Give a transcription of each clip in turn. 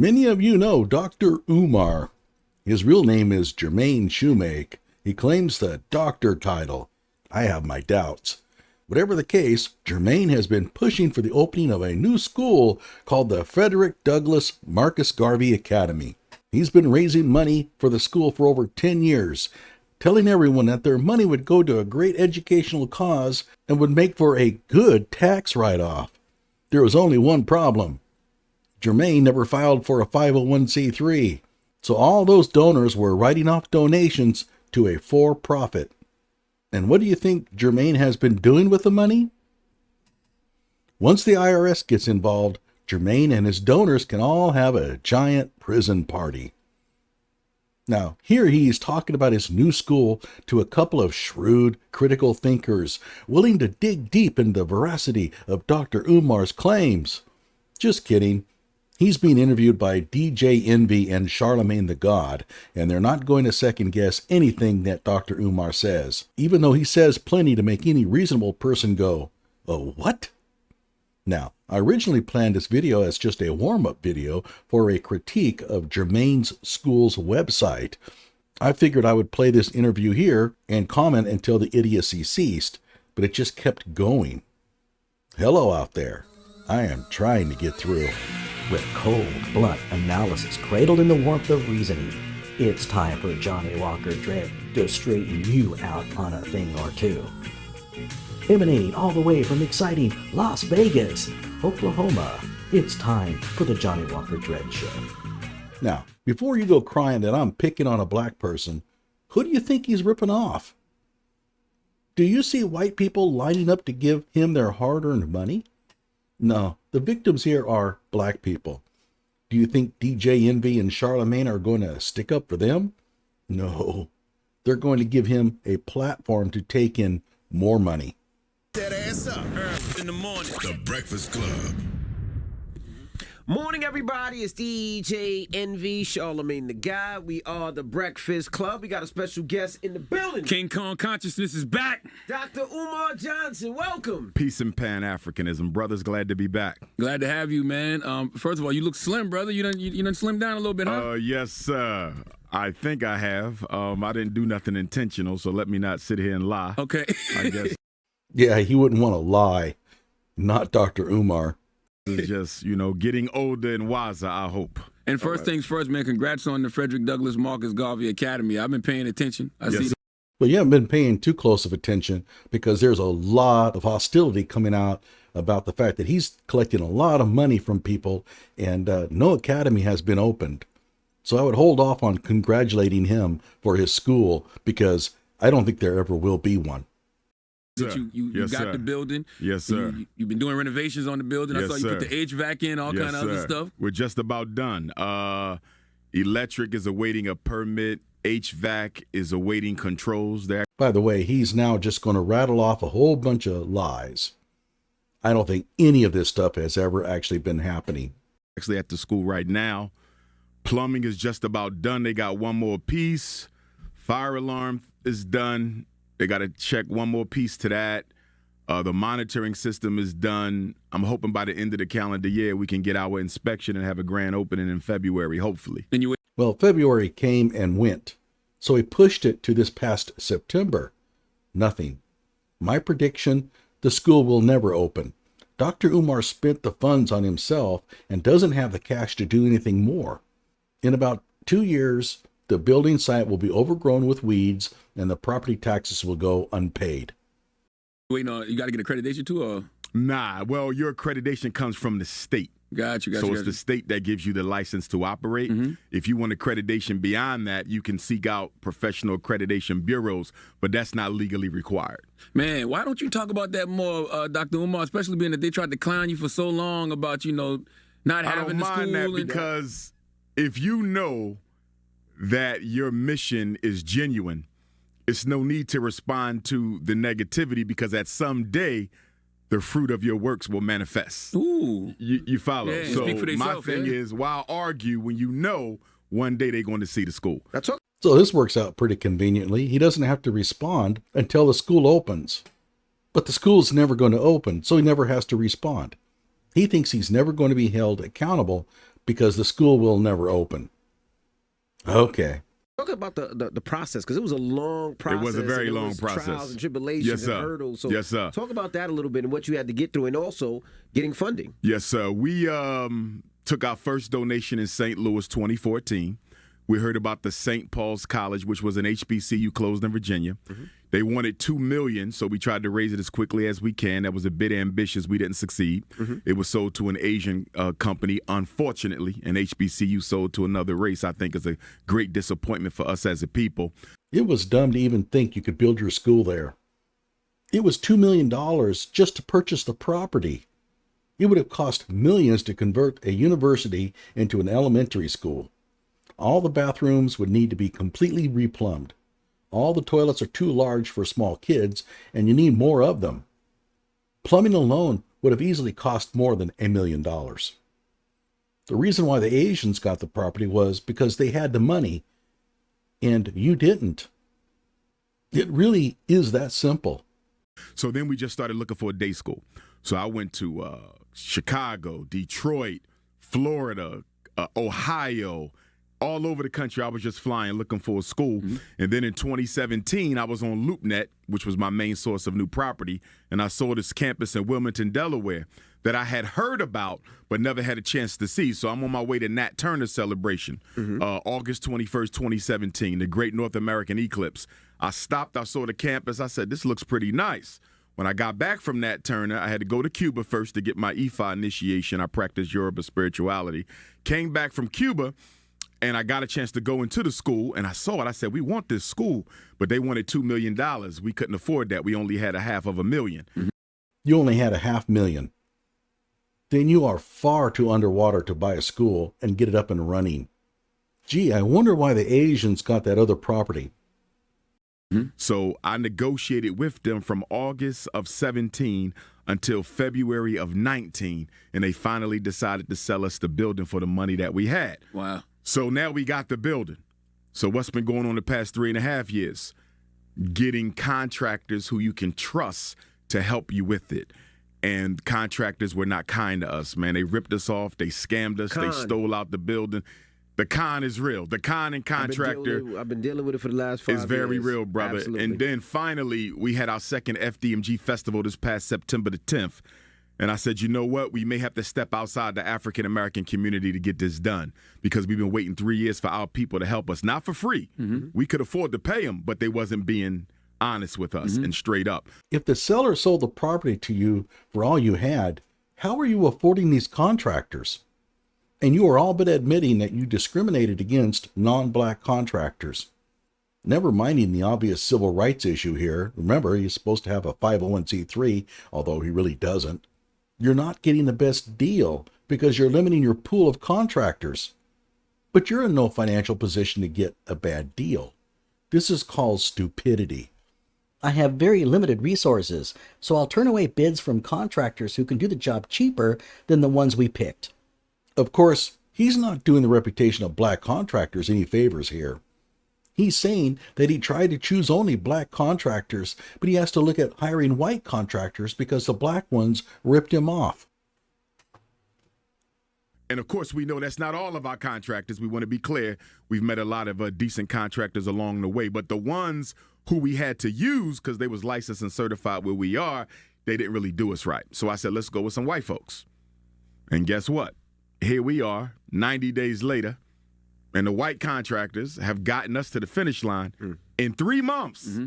Many of you know Dr. Umar. His real name is Jermaine Shoemake. He claims the doctor title. I have my doubts. Whatever the case, Jermaine has been pushing for the opening of a new school called the Frederick Douglass Marcus Garvey Academy. He's been raising money for the school for over 10 years, telling everyone that their money would go to a great educational cause and would make for a good tax write-off. There was only one problem. Jermaine never filed for a 501c3, so all those donors were writing off donations to a for-profit. And what do you think Jermaine has been doing with the money? Once the IRS gets involved, Jermaine and his donors can all have a giant prison party. Now, here he's talking about his new school to a couple of shrewd, critical thinkers, willing to dig deep into the veracity of Dr. Umar's claims. Just kidding. He's being interviewed by DJ Envy and Charlamagne the God, and they're not going to second-guess anything that Dr. Umar says, even though he says plenty to make any reasonable person go, "Oh, what?" Now, I originally planned this video as just a warm-up video for a critique of Jermaine's school's website. I figured I would play this interview here and comment until the idiocy ceased, but it just kept going. Hello out there. I am trying to get through. With cold, blunt analysis cradled in the warmth of reasoning, it's time for Johnny Walker Dread to straighten you out on a thing or two. Emanating all the way from exciting Las Vegas, Oklahoma, it's time for the Johnny Walker Dread Show. Now, before you go crying that I'm picking on a black person, who do you think he's ripping off? Do you see white people lining up to give him their hard-earned money? No, the victims here are black people. Do you think DJ Envy and Charlamagne are going to stick up for them? No, they're going to give him a platform to take in more money. That ass up in the morning. The Breakfast Club. Morning, everybody. It's DJ Envy, Charlamagne the Guy. We are the Breakfast Club. We got a special guest in the building. King Kong Consciousness is back. Dr. Umar Johnson, welcome. Peace and Pan-Africanism. Brothers, glad to be back. Glad to have you, man. First of all, you look slim, brother. You done slimmed down a little bit, huh? Yes, sir. I think I have. I didn't do nothing intentional, so let me not sit here and lie. Okay. I guess Yeah, he wouldn't want to lie. Not Dr. Umar. it's just, getting older and wiser, I hope. And first things first, man, congrats on the Frederick Douglass Marcus Garvey Academy. I've been paying attention. I see. Well, you haven't been paying too close of attention because there's a lot of hostility coming out about the fact that he's collecting a lot of money from people and no academy has been opened. So I would hold off on congratulating him for his school because I don't think there ever will be one. That you Yes, got sir. the building. Yes, sir. You've been doing renovations on the building. I Yes, saw you put sir. the HVAC in, all kind of other stuff. We're just about done. Electric is awaiting a permit. HVAC is awaiting controls. By the way, he's now just going to rattle off a whole bunch of lies. I don't think any of this stuff has ever actually been happening. Actually at the school right now. Plumbing is just about done. They got one more piece. Fire alarm is done. They got to check one more piece to that. The monitoring system is done. I'm hoping by the end of the calendar year we can get our inspection and have a grand opening in February, hopefully. And you Well, February came and went, so he pushed it to this past September. Nothing. My prediction, the school will never open. Dr. Umar spent the funds on himself and doesn't have the cash to do anything more. In about 2 years, the building site will be overgrown with weeds and the property taxes will go unpaid. waiting on, you got to get accreditation too, or? Nah, well, your accreditation comes from the state. Gotcha. So it's the state that gives you the license to operate. Mm-hmm. If you want accreditation beyond that, you can seek out professional accreditation bureaus, but that's not legally required. Man, why don't you talk about that more, Dr. Umar, especially being that they tried to clown you for so long about, not having the school. I don't mind that because if you know that your mission is genuine, it's no need to respond to the negativity because at some day, the fruit of your works will manifest. Ooh. You follow? Yeah, so speak for my theyself, thing yeah. is, why argue when you know one day they're going to see the school? So this works out pretty conveniently. He doesn't have to respond until the school opens. But the school's never going to open, so he never has to respond. He thinks he's never going to be held accountable because the school will never open. Okay. Talk about the process, because it was a long process. It was a very and there long was process. Trials and tribulations Yes, sir. and hurdles. So Yes, sir. talk about that a little bit and what you had to get through, and also getting funding. Yes, sir. We took our first donation in St. Louis 2014. We heard about the St. Paul's College, which was an HBCU closed in Virginia. Mm-hmm. They wanted $2 million, so we tried to raise it as quickly as we can. That was a bit ambitious. We didn't succeed. Mm-hmm. It was sold to an Asian company. Unfortunately, an HBCU sold to another race. I think is a great disappointment for us as a people. It was dumb to even think you could build your school there. It was $2 million just to purchase the property. It would have cost millions to convert a university into an elementary school. All the bathrooms would need to be completely replumbed. All the toilets are too large for small kids, and you need more of them. Plumbing alone would have easily cost more than $1 million. The reason why the Asians got the property was because they had the money, and you didn't. It really is that simple. So then we just started looking for a day school. So I went to Chicago, Detroit, Florida, Ohio, all over the country. I was just flying, looking for a school. Mm-hmm. And then in 2017, I was on LoopNet, which was my main source of new property, and I saw this campus in Wilmington, Delaware, that I had heard about but never had a chance to see. So I'm on my way to Nat Turner celebration, August 21st, 2017, the Great North American Eclipse. I stopped, I saw the campus, I said, this looks pretty nice. When I got back from Nat Turner, I had to go to Cuba first to get my Ifa initiation. I practiced Yoruba spirituality. Came back from Cuba, and I got a chance to go into the school, and I saw it. I said, we want this school, but they wanted $2 million. We couldn't afford that. We only had $500,000. You only had $500,000. Then you are far too underwater to buy a school and get it up and running. Gee, I wonder why the Asians got that other property. So I negotiated with them from August of 17 until February of 19, and they finally decided to sell us the building for the money that we had. Wow. So now we got the building. So what's been going on the past 3.5 years? Getting contractors who you can trust to help you with it. And contractors were not kind to us, man. They ripped us off. They scammed us. They stole out the building. The con is real. The con and contractor I've been dealing with it for the last 5 years. is very real, brother. Absolutely. And then finally, we had our second FDMG festival this past September the 10th. And I said, you know what? We may have to step outside the African-American community to get this done, because we've been waiting 3 years for our people to help us. Not for free. We could afford to pay them, but they wasn't being honest with us and straight up. If the seller sold the property to you for all you had, how are you affording these contractors? And you are all but admitting that you discriminated against non-black contractors. Never minding the obvious civil rights issue here. Remember, he's supposed to have a 501c3, although he really doesn't. You're not getting the best deal because you're limiting your pool of contractors. But you're in no financial position to get a bad deal. This is called stupidity. I have very limited resources, so I'll turn away bids from contractors who can do the job cheaper than the ones we picked. Of course, he's not doing the reputation of black contractors any favors here. He's saying that he tried to choose only black contractors, but he has to look at hiring white contractors because the black ones ripped him off. And of course, we know that's not all of our contractors. We want to be clear. We've met a lot of decent contractors along the way, but the ones who we had to use because they was licensed and certified where we are, they didn't really do us right. So I said, let's go with some white folks. And guess what? Here we are, 90 days later, and the white contractors have gotten us to the finish line in 3 months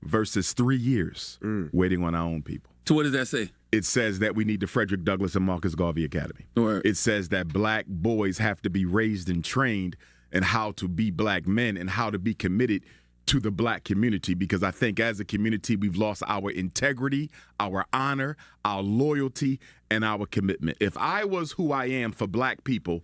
versus 3 years waiting on our own people. So what does that say? It says that we need the Frederick Douglass and Marcus Garvey Academy. Word. It says that black boys have to be raised and trained in how to be black men and how to be committed to the black community, because I think as a community we've lost our integrity, our honor, our loyalty, and our commitment. If I was who I am for black people,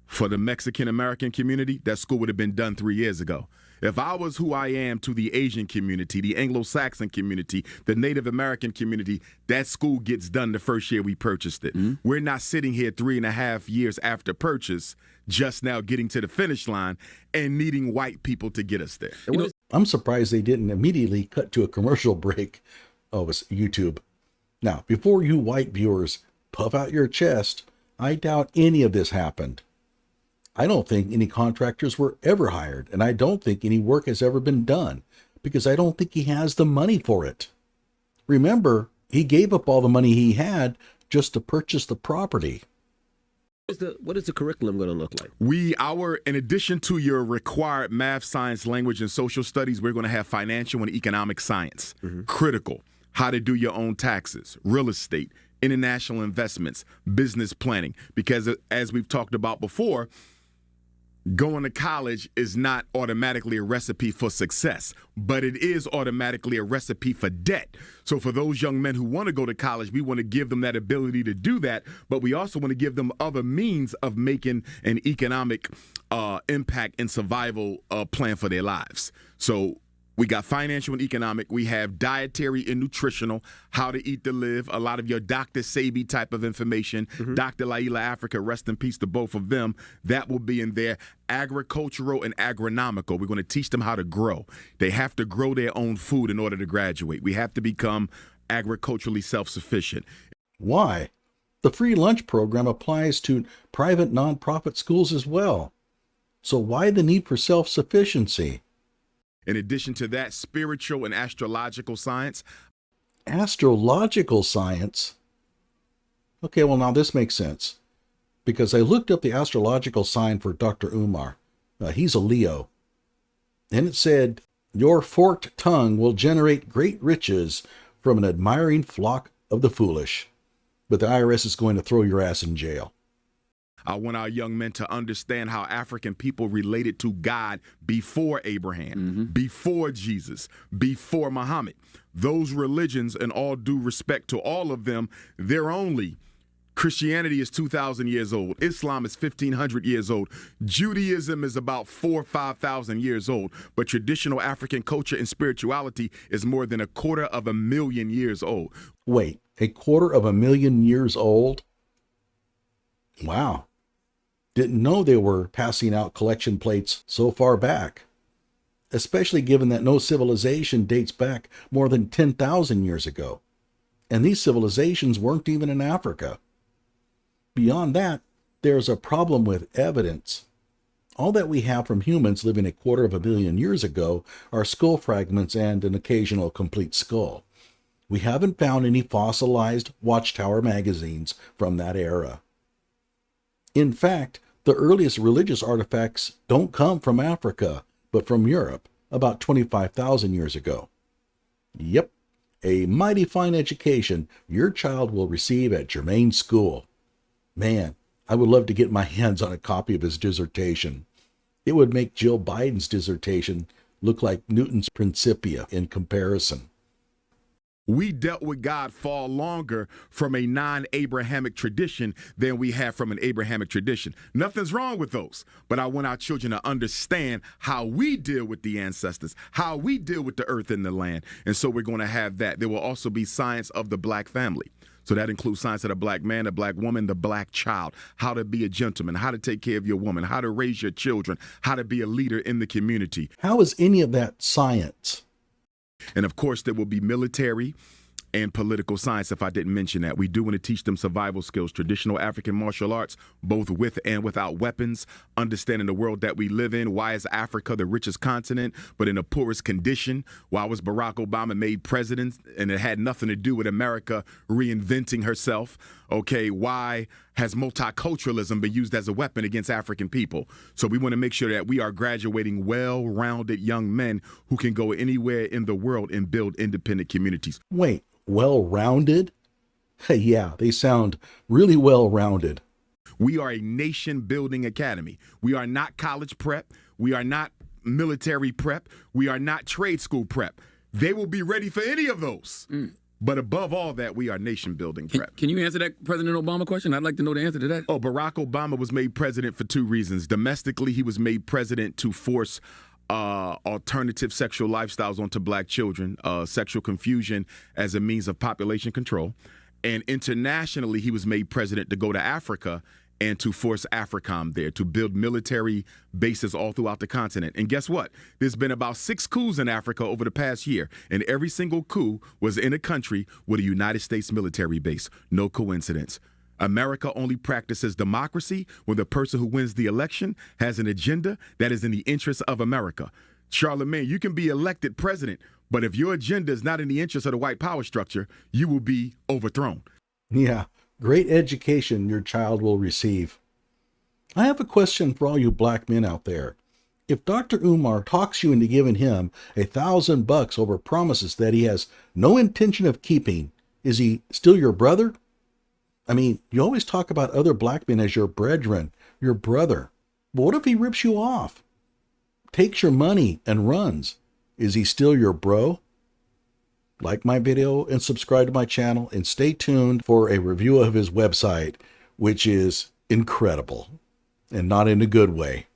for the Mexican-American community, that school would have been done 3 years ago. If I was who I am to the Asian community, the Anglo-Saxon community, the Native American community, that school gets done the first year we purchased it. We're not sitting here 3.5 years after purchase, just now getting to the finish line and needing white people to get us there. I'm surprised they didn't immediately cut to a commercial break. Oh, it was YouTube. Now, before you white viewers puff out your chest, I doubt any of this happened. I don't think any contractors were ever hired, and I don't think any work has ever been done, because I don't think he has the money for it. Remember, he gave up all the money he had just to purchase the property. What is the curriculum going to look like? In addition to your required math, science, language, and social studies, we're going to have financial and economic science, critical, how to do your own taxes, real estate, international investments, business planning. Because as we've talked about before, going to college is not automatically a recipe for success, but it is automatically a recipe for debt. So for those young men who want to go to college, we want to give them that ability to do that, but we also want to give them other means of making an economic impact and survival plan for their lives. So we got financial and economic. We have dietary and nutritional, how to eat to live, a lot of your Dr. Sebi type of information. Dr. Laila Africa, rest in peace to both of them. That will be in there. Agricultural and agronomical. We're going to teach them how to grow. They have to grow their own food in order to graduate. We have to become agriculturally self-sufficient. Why? The free lunch program applies to private nonprofit schools as well. So why the need for self-sufficiency? In addition to that, spiritual and astrological science. Astrological science? Okay, well, now this makes sense. Because I looked up the astrological sign for Dr. Umar. He's a Leo. And it said, your forked tongue will generate great riches from an admiring flock of the foolish. But the IRS is going to throw your ass in jail. I want our young men to understand how African people related to God before Abraham, before Jesus, before Muhammad. Those religions, in all due respect to all of them, they're only Christianity is 2,000 years old. Islam is 1,500 years old. Judaism is about 4,000 or 5,000 years old. But traditional African culture and spirituality is more than 250,000 years old. Wait, 250,000 years old? Wow. Didn't know they were passing out collection plates so far back, especially given that no civilization dates back more than 10,000 years ago. And these civilizations weren't even in Africa. Beyond that, there's a problem with evidence. All that we have from humans living 250,000 years ago are skull fragments and an occasional complete skull. We haven't found any fossilized Watchtower magazines from that era. In fact, the earliest religious artifacts don't come from Africa, but from Europe, about 25,000 years ago. Yep, a mighty fine education your child will receive at Germain's school. Man, I would love to get my hands on a copy of his dissertation. It would make Jill Biden's dissertation look like Newton's Principia in comparison. We dealt with God far longer from a non-Abrahamic tradition than we have from an Abrahamic tradition. Nothing's wrong with those, but I want our children to understand how we deal with the ancestors, how we deal with the earth and the land. And so we're going to have that. There will also be science of the black family. So that includes science of the black man, the black woman, the black child, how to be a gentleman, how to take care of your woman, how to raise your children, how to be a leader in the community. How is any of that science? And of course, there will be military and political science, if I didn't mention that. We do want to teach them survival skills, traditional African martial arts, both with and without weapons, understanding the world that we live in. Why is Africa the richest continent, but in the poorest condition? Why was Barack Obama made president? And it had nothing to do with America reinventing herself. Okay, why has multiculturalism been used as a weapon against African people? So we want to make sure that we are graduating well-rounded young men who can go anywhere in the world and build independent communities. Wait, well-rounded? Yeah, they sound really well-rounded. We are a nation-building academy. We are not college prep. We are not military prep. We are not trade school prep. They will be ready for any of those. But above all that, we are nation-building prep. Can you answer that President Obama question? I'd like to know the answer to that. Oh, Barack Obama was made president for two reasons. Domestically, he was made president to force alternative sexual lifestyles onto black children, sexual confusion as a means of population control. And internationally, he was made president to go to Africa and to force AFRICOM there, to build military bases all throughout the continent. And guess what? There's been about 6 coups in Africa over the past year, and every single coup was in a country with a United States military base. No coincidence. America only practices democracy when the person who wins the election has an agenda that is in the interest of America. Charlamagne, you can be elected president, but if your agenda is not in the interest of the white power structure, you will be overthrown. Yeah, great education your child will receive. I have a question for all you black men out there. If Dr. Umar talks you into giving him $1,000 over promises that he has no intention of keeping, is he still your brother? I mean, you always talk about other black men as your brethren, your brother. But what if he rips you off, takes your money and runs? Is he still your bro? Like my video and subscribe to my channel, and stay tuned for a review of his website, which is incredible and not in a good way.